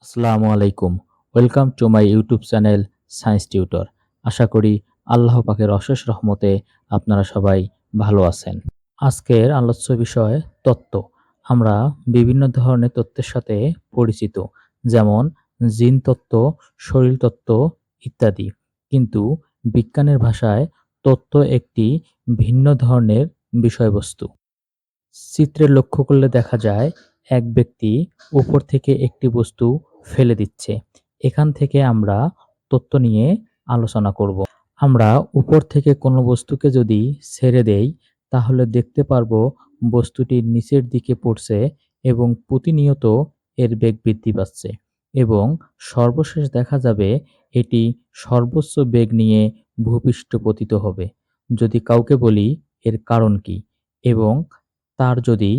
আসসালামু আলাইকুম। Welcome to my YouTube channel science tutor. আশা করি আল্লাহ পাকের অশেষ রহমতে আপনারা সবাই ভালো আছেন। আজকের আলোচ্য বিষয় তত্ত্ব। আমরা বিভিন্ন ধরনের তত্ত্বের সাথে পরিচিত, যেমন জিন তত্ত্ব, শরীর তত্ত্ব ইত্যাদি। কিন্তু বিজ্ঞানের ভাষায় তত্ত্ব একটি ভিন্ন ধরনের বিষয়বস্তু। চিত্রে লক্ষ্য করলে দেখা যায় এক ব্যক্তি উপর থেকে একটি বস্তু ফেলে দিচ্ছে। এখান থেকে আমরা তত্ত্ব নিয়ে আলোচনা করব। আমরা উপর থেকে কোনো বস্তুকে যদি ছেড়ে দেই তাহলে দেখতে পারবো বস্তুটি নিচের দিকে পড়ছে এবং প্রতিনিয়ত এর বেগ বৃদ্ধি পাচ্ছে এবং সর্বশেষ দেখা যাবে এটি সর্বোচ্চ বেগ নিয়ে ভূপৃষ্ঠ পতিত হবে। যদি কাউকে বলি এর কারণ কি এবং তার যদি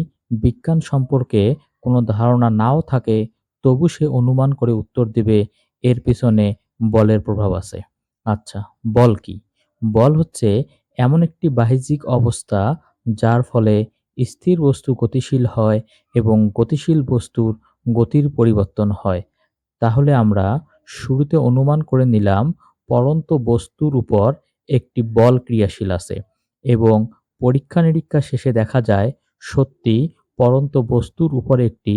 বিজ্ঞান সম্পর্কে কোনো ধারণা নাও থাকে, তবু সে অনুমান করে উত্তর দেবে এর পিছনে বলের প্রভাব আছে। আচ্ছা, বল কি? বল হচ্ছে এমন একটি বাহ্যিক অবস্থা যার ফলে স্থির বস্তু গতিশীল হয় এবং গতিশীল বস্তুর গতির পরিবর্তন হয়। তাহলে আমরা শুরুতে অনুমান করে নিলাম পড়ন্ত বস্তুর উপর একটি বল ক্রিয়াশীল আছে এবং পরীক্ষা-নিরীক্ষা শেষে দেখা যায় সত্যি পড়ন্ত বস্তুর উপর একটি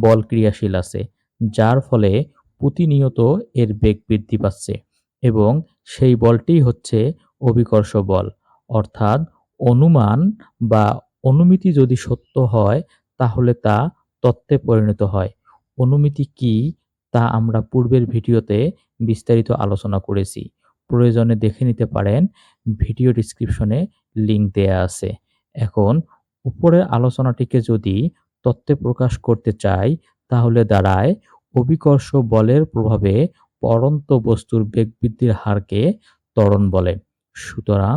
বল ক্রিয়াশীল আছে, যার ফলে প্রতিনিয়ত এর বেগ বৃদ্ধি পাচ্ছে এবং সেই বলটিই হচ্ছে অভিকর্ষ বল। অর্থাৎ অনুমান বা অনুমিতি যদি সত্য হয় তাহলে তা তত্ত্বে পরিণত হয়। অনুমিতি কি তা আমরা পূর্বের ভিডিওতে বিস্তারিত আলোচনা করেছি। প্রয়োজনে দেখে নিতে পারেন, ভিডিও ডেসক্রিপশনে লিংক দেয়া আছে। এখন উপরের আলোচনাটিকে যদি তত্ত্বে প্রকাশ করতে চাই তাহলে দাঁড়ায় অভিকর্ষ বলের প্রভাবে পড়ন্ত বস্তুর বেগ বৃদ্ধির হারকে ত্বরণ বলে। সুতরাং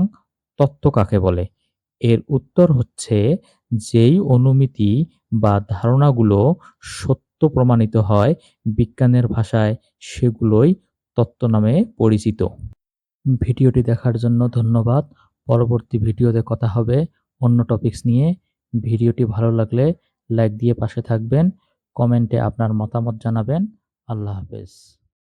তত্ত্ব কাকে বলে? এর উত্তর হচ্ছে যেই অনুমিতি বা ধারণাগুলো সত্য প্রমাণিত হয় বিজ্ঞানের ভাষায় সেগুলোই তত্ত্ব নামে পরিচিত। ভিডিওটি দেখার জন্য ধন্যবাদ। পরবর্তী ভিডিওতে কথা হবে অন্য টপিকস নিয়ে। ভিডিওটি ভালো লাগলে লাইক দিয়ে পাশে থাকবেন। কমেন্টে আপনার মতামত জানাবেন। আল্লাহ হাফেজ।